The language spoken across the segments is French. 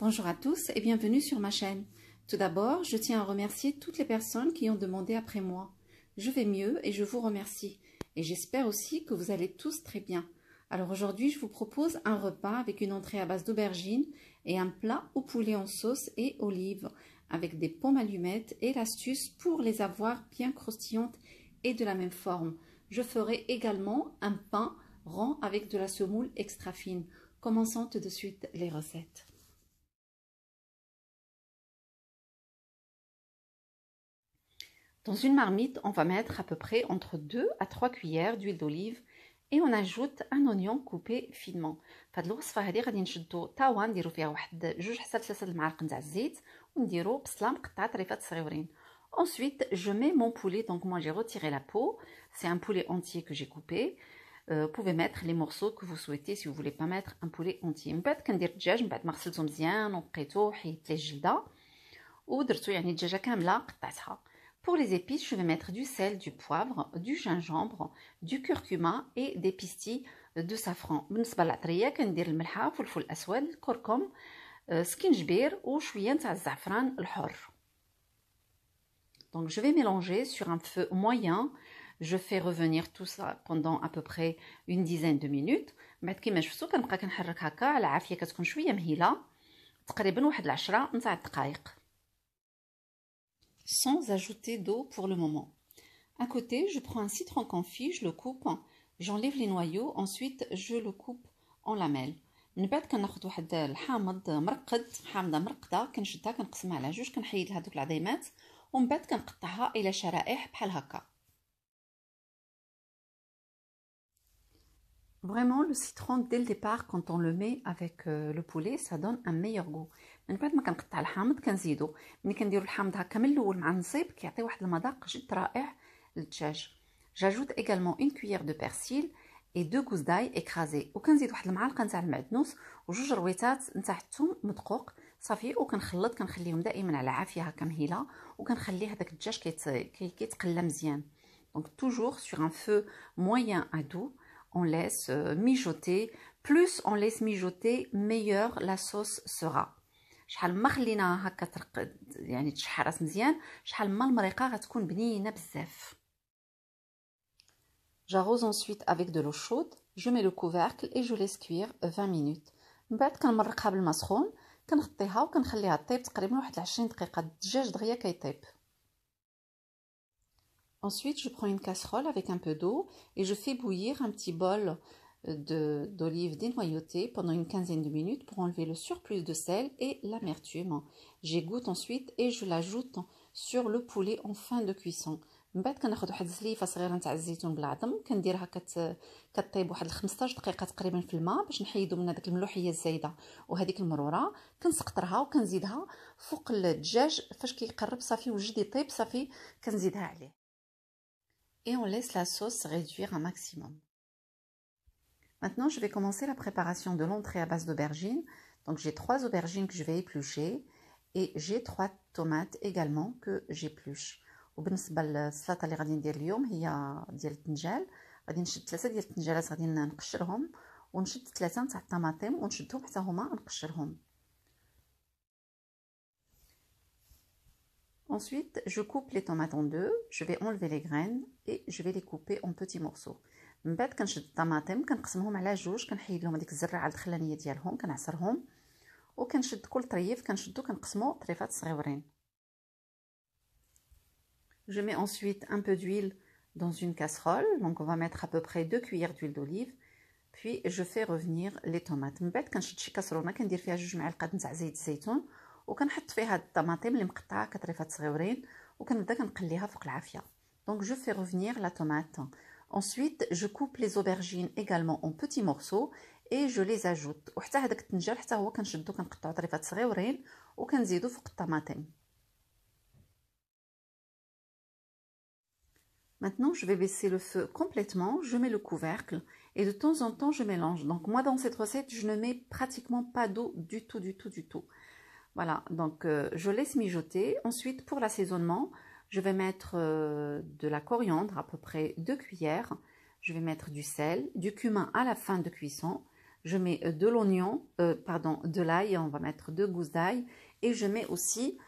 Bonjour à tous et bienvenue sur ma chaîne. Tout d'abord, je tiens à remercier toutes les personnes qui ont demandé après moi. Je vais mieux et je vous remercie. Et j'espère aussi que vous allez tous très bien. Alors aujourd'hui, je vous propose un repas avec une entrée à base d'aubergines et un plat au poulet en sauce et olives avec des pommes allumettes et l'astuce pour les avoir bien croustillantes et de la même forme. Je ferai également un pain rond avec de la semoule extra fine. Commençons tout de suite les recettes. Dans une marmite, on va mettre à peu près entre 2 à 3 cuillères d'huile d'olive et on ajoute un oignon coupé finement. فهاد الوصفه هذه غادي نشدو طاوه نديرو فيها واحد 2 حتى 3 المعالق نتاع الزيت ونديرو بصله مقطعه طريفات صغيورين. Ensuite, je mets mon poulet. Donc moi j'ai retiré la peau. C'est un poulet entier que j'ai coupé. Vous pouvez mettre les morceaux que vous souhaitez si vous voulez pas mettre un poulet entier. من بعد كندير الدجاج من بعد ما غسلته مزيان ونقيته حيدت ليه الجلده ودرتو يعني الدجاجه كامله قطعتها. Pour les épices, je vais mettre du sel, du poivre, du gingembre, du curcuma et des pistilles de safran. بالنسبة للعطرية كندير الملحة، فلفل أسود، الكركم، سكينجبير وشوية نتاع الزعفران الحر. Donc je vais mélanger sur un feu moyen. Je fais revenir tout ça pendant à peu près une dizaine de minutes. بعد كيما شفتوا كنبقى كنحرك هكا على عافية كتكون شوية مهيلة تقريبا واحد 10 نتاع الدقائق. Sans ajouter d'eau pour le moment. À côté, je prends un citron confit, je le coupe, j'enlève les noyaux, ensuite je le coupe en lamelles. من بعد كناخذ واحد الحامض مرقد، حامضه مرقده كنشدها كنقسمها على جوج كنحيد هذوك العظيمات ومن بعد كنقطعها الى شرائح بحال هكا. Vraiment, le citron, dès le départ, quand on le met avec le poulet, ça donne un meilleur goût. من بعد ما كنقطع الحامض كنزيدو. ملي كنديرو الحامض هكا من الاول مع النصيب كيعطي واحد المذاق جد رائع للدجاج. J'ajoute également une cuillère de persil et 2 gousses d'ail écrasées. وكنزيد واحد المعلقه نتاع المعدنوس وجوج رويتات نتاع الثوم مدقوق صافي وكنخلط كنخليهم دائما على عافيه هكا مهيله وكنخلي هذاك الدجاج كيتقلى مزيان. Donc toujours sur un feu moyen à doux. On laisse mijoter. Plus on laisse mijoter, meilleure la sauce sera. شحال ما خليناها هكا ترقد يعني تشحرات مزيان شحال ما المريقه غتكون بنينه بزاف. J'arrose ensuite avec de l'eau chaude, je mets le couvercle et je laisse cuire 20 minutes. من بعد كنمرقها بالماء سخون كنغطيها وكنخليها طيب تقريبا واحد 20 دقيقه الدجاج دغيا كيطيب. Ensuite, je prends une casserole avec un peu d'eau et je fais bouillir un petit bol d'olive dénoyautée pendant une quinzaine de minutes pour enlever le surplus de sel et l'amertume. J'égoutte ensuite et je l'ajoute sur le poulet en fin de cuisson. من بعد كناخذ واحد زليفه صغيره نتاع الزيتون بالعظم كنديرها كطيب واحد 15 دقيقه تقريبا في الماء باش نحيدو من هذيك الملوحيه الزايده وهذيك المروره كنسقطرها وكنزيدها فوق الدجاج فاش كيقرب صافي وجد يطيب صافي كنزيدها عليه. Et on laisse la sauce réduire un maximum. Maintenant, je vais commencer la préparation de l'entrée à base d'aubergines. Donc, j'ai 3 aubergines que je vais éplucher et j'ai 3 tomates également que j'épluche. وبالنسبة للسلطة اللي غادي ندير اليوم هي ديال الدنجال. غادي نشد 3 ديال الدنجالات غادي نقشرهم ونشد 3 نتاع الطماطم ونشدهم حتى هما نقشرهم. Ensuite, je coupe les tomates en deux, je vais enlever les graines et je vais les couper en petits morceaux. من بعد كنشد الطماطم كنقسمهم على جوج كنحيد لهم هذيك الزرعه الدخلانيه ديالهم كنعصرهم وكنشد كل طريف كنشدو كنقسمو طريفات صغيورين. Je mets ensuite un peu d'huile dans une casserole, donc on va mettre à peu près 2 cuillères d'huile d'olive, puis je fais revenir les tomates. من بعد كنشد شي كاسرونه كندير فيها 2 معالق نتاع زيت الزيتون وكنحط فيها الطماطم اللي مقطعه كطريفات صغيورين وكنبدا كنقليها فوق العافيه. Donc je fais revenir la tomate. Ensuite, je coupe les aubergines également en petits morceaux et je les ajoute. وحتى هذاك الطنجال حتى هو كنشدو كنقطعو طريفات صغيورين وكنزيدو فوق الطماطم. Maintenant, je vais baisser le feu complètement, je mets le couvercle et de temps en temps je mélange. Donc moi dans cette recette, je ne mets pratiquement pas d'eau du tout. Voilà, donc je laisse mijoter. Ensuite, pour l'assaisonnement, je vais mettre de la coriandre, à peu près 2 cuillères. Je vais mettre du sel, du cumin à la fin de cuisson. je mets de l'oignon, pardon, de l'ail, on va mettre 2 gousses d'ail, et je mets aussi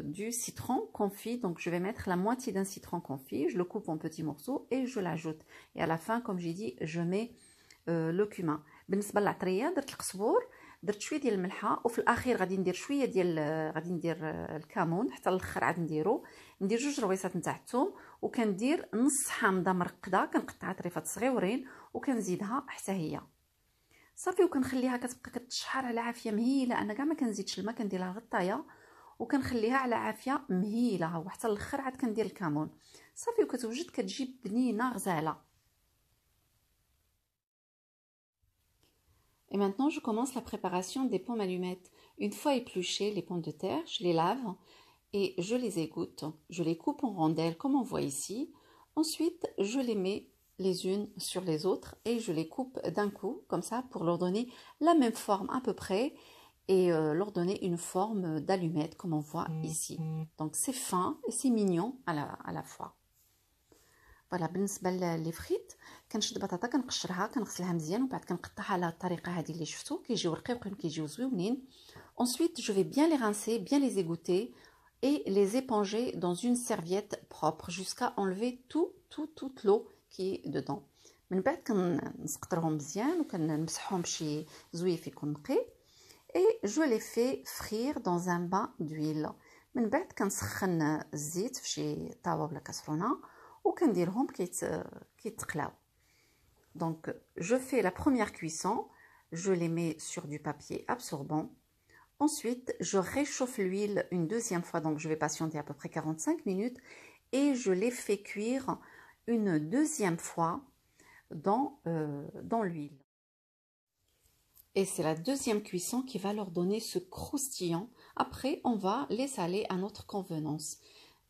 du citron confit, donc je vais mettre la moitié d'un citron confit, je le coupe en petits morceaux et je l'ajoute. Et à la fin, comme j'ai dit, je mets le cumin. بالنسبه للعطريه درت القزبور، درت شويه ديال الملحه، وفي الاخير غادي ندير شويه ديال الكمون، حتى الاخر عاد ندير 2 رويصات نتاع الثوم، وكندير نص حامضه مرقده كنقطعها طريفات صغيورين وكنزيدها حتى هي صافي، وكنخليها كتبقى كتشحر على عافيه مهيله. انا كاع ما كنزيدش الماء، كنديرها غطايه وكنخليها على عافيه مهيله، وحتى الاخر عاد كندير الكمون صافي، وكتوجد كتجي بنينه غزاله. Et maintenant, je commence la préparation des pommes allumettes. Une fois épluchées, les pommes de terre, je les lave et je les égoutte. Je les coupe en rondelles comme on voit ici. Ensuite, je les mets les unes sur les autres et je les coupe d'un coup, comme ça, pour leur donner la même forme à peu près et leur donner une forme d'allumette comme on voit ici. Donc c'est fin et c'est mignon à la fois. فوالا بالنسبه لي فريت كنشد بطاطا كنقشرها كنغسلها مزيان وبعد كنقطعها على الطريقه هذه اللي شفتوا كيجيو رقيقين كيجيو زويونين. Ensuite je vais bien les rincer, bien les égoutter et les éponger dans une serviette propre jusqu'à enlever toute l'eau qui est dedans. من بعد كنسقطرهم مزيان وكنمسحهم بشي زويف يكون نقي et je les fais frire dans un bain d'huile. من بعد كنسخن الزيت في شي طاوه ولا كاسرونه وكنديرهم كيتقلاو. Donc je fais la première cuisson, je les mets sur du papier absorbant. Ensuite, je réchauffe l'huile une deuxième fois, donc je vais patienter à peu près 45 minutes et je les fais cuire une deuxième fois dans l'huile. Et c'est la deuxième cuisson qui va leur donner ce croustillant. Après, on va les saler à notre convenance.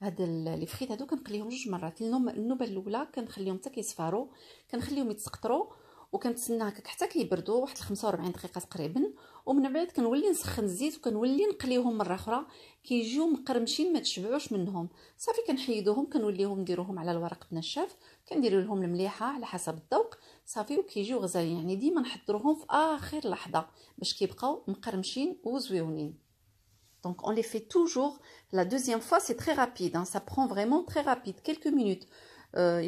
هاد لي فريت هادو كنقليهم 2 مرات. النوبه الاولى كنخليهم حتى كيصفاروا، كنخليهم يتسقطروا وكنتسنى هكاك حتى كيبردوا واحد 45 دقيقه تقريبا، ومن بعد كنولي نسخن الزيت وكنولي نقليهم مره اخرى كيجيو مقرمشين ما تشبعوش منهم. صافي كنحيدوهم كنوليهم نديروهم على الورق بنشاف، كنديروا لهم المليحه على حسب الذوق صافي وكيجيو غزالين. يعني ديما نحضروهم في اخر لحظه باش كيبقاو مقرمشين وزويونين. Donc on les fait toujours. La deuxième fois c'est très rapide, hein. Ça prend vraiment très rapide, quelques minutes.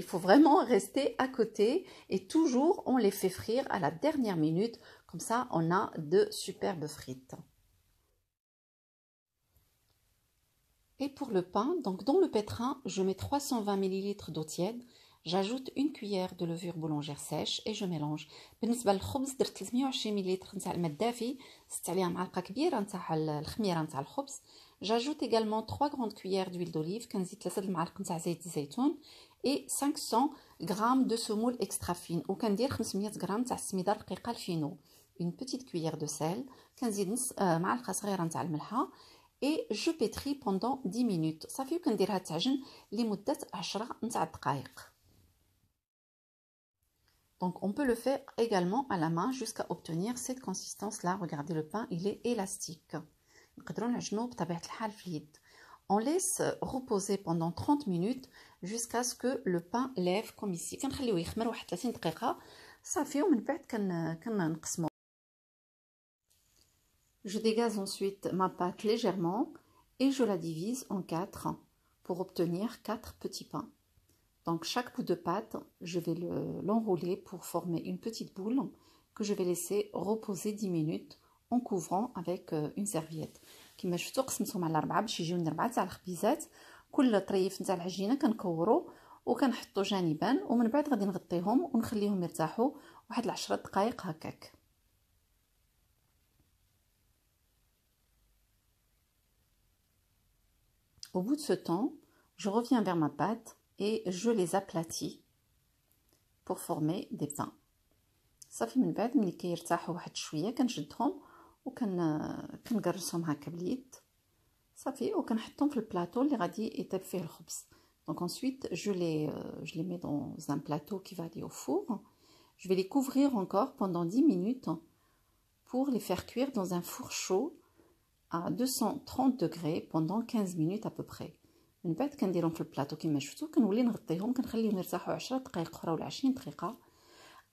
Il faut vraiment rester à côté et toujours on les fait frire à la dernière minute. Comme ça on a de superbes frites. Et pour le pain, donc dans le pétrin, je mets 320 ml d'eau tiède. J'ajoute une cuillère de levure boulangère sèche et je mélange. بالنسبه للخبز درت 320 ملل نتاع الماء الدافي، زدت عليها معلقه كبيره نتاع الخميره نتاع الخبز. J'ajoute également 3 grandes cuillères d'huile d'olive، كنزيد 3 المعالق نتاع زيت الزيتون et 500 g de semoule extra fine، وكندير 500 g نتاع السميده الرقيقه الفينو. Une petite cuillère de sel، كنزيد نص معلقه صغيره نتاع الملحه et je pétris pendant 10 minutes. صافي وكنديرها تعجن لمده 10 نتاع الدقائق. Donc on peut le faire également à la main jusqu'à obtenir cette consistance-là. Regardez, le pain, il est élastique. On laisse reposer pendant 30 minutes jusqu'à ce que le pain lève comme ici. Je dégaze ensuite ma pâte légèrement et je la divise en 4 pour obtenir 4 petits pains. Donc chaque bout de pâte, je vais l'enrouler pour former une petite boule que je vais laisser reposer 10 minutes en couvrant avec une serviette. كما شفتوا قسمتهم على 4 باش يجيونا 4 تاع الخبيزات. كل طريف نتاع العجينه كنكورو وكنحطو جانبا ومن بعد غادي نغطيهم ونخليهم يرتاحوا واحد 10 دقائق هكاك. Au bout de ce temps, je reviens vers ma pâte et je les aplatis pour former des pains. صافي من بعد ملي كيرتاحوا واحد شويه كنشدهم وكنقرصهم هكا باليد صافي وكنحطهم في البلاطو اللي غادي يطيب فيه الخبز. Donc ensuite je les mets dans un plateau qui va aller au four. Je vais les couvrir encore pendant 10 minutes pour les faire cuire dans un four chaud à 230 degrés pendant 15 minutes à peu près. من بعد كنديرهم في البلاطو كما شفتوا كنولي نغطيهم كنخليهم يرتاحوا 10 دقائق اخرى ولا 20 دقيقه.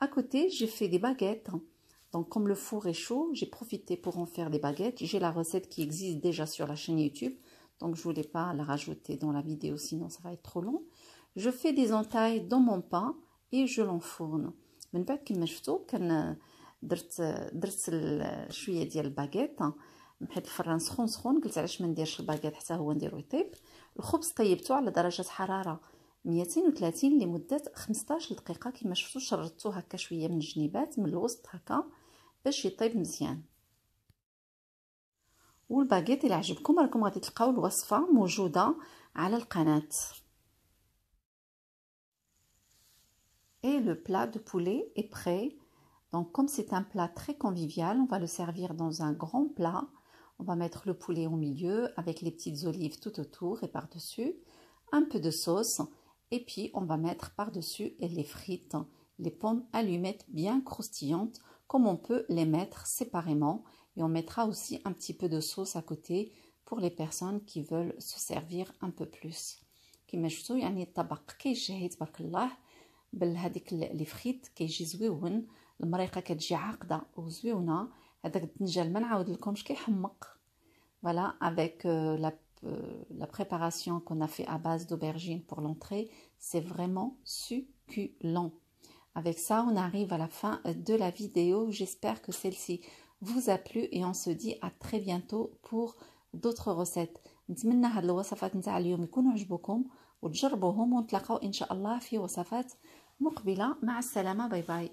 À côté, j'ai fait des baguettes Donc, comme le four est chaud, j'ai profité pour en faire des baguettes. J'ai la recette qui existe déjà sur la chaîne YouTube. Donc, je ne voulais pas la rajouter dans la vidéo, sinon ça va être trop long. Je fais des entailles dans mon pain et je l'enfourne. من بعد كما شفتوا كان درت شويه ديال الباغيط بحيث الفران سخون قلت علاش ما نديرش الباغيط حتى هو نديرو يطيب. الخبز طيبته على درجه حراره 230 لمده 15 دقيقه. كما شفتوا شردتو هكا شويه من الجنيبات من الوسط هكا باش يطيب مزيان. والباغيط اللي عجبكم راكم غادي تلقاو الوصفه موجوده على القناه. Et le plat de poulet est prêt. Donc comme c'est un plat très convivial, on va le servir dans un grand plat. On va mettre le poulet au milieu avec les petites olives tout autour et par-dessus. Un peu de sauce. Et puis on va mettre par-dessus les frites, les pommes allumettes bien croustillantes, comme on peut les mettre séparément. Et on mettra aussi un petit peu de sauce à côté pour les personnes qui veulent se servir un peu plus. كما شفتوا يعني الطبق كيجهز تبارك الله بهذيك لي فريت كيجي زويون. المريقه كتجي عاقده وزويونه. هذاك الدنجال ما نعاود لكمش كيحمق. Voilà, avec la préparation qu'on a fait à base d'aubergine pour l'entrée, c'est vraiment succulent. Avec ça, on arrive à la fin de la vidéo. J'espère que celle-ci vous a plu et on se dit à très bientôt pour d'autres recettes. نتمنى هاد الوصفات نتاع اليوم يكونوا عجبوكم وتجربوهم ونتلاقاو ان شاء الله في وصفات مقبلة. مع السلامة. باي باي.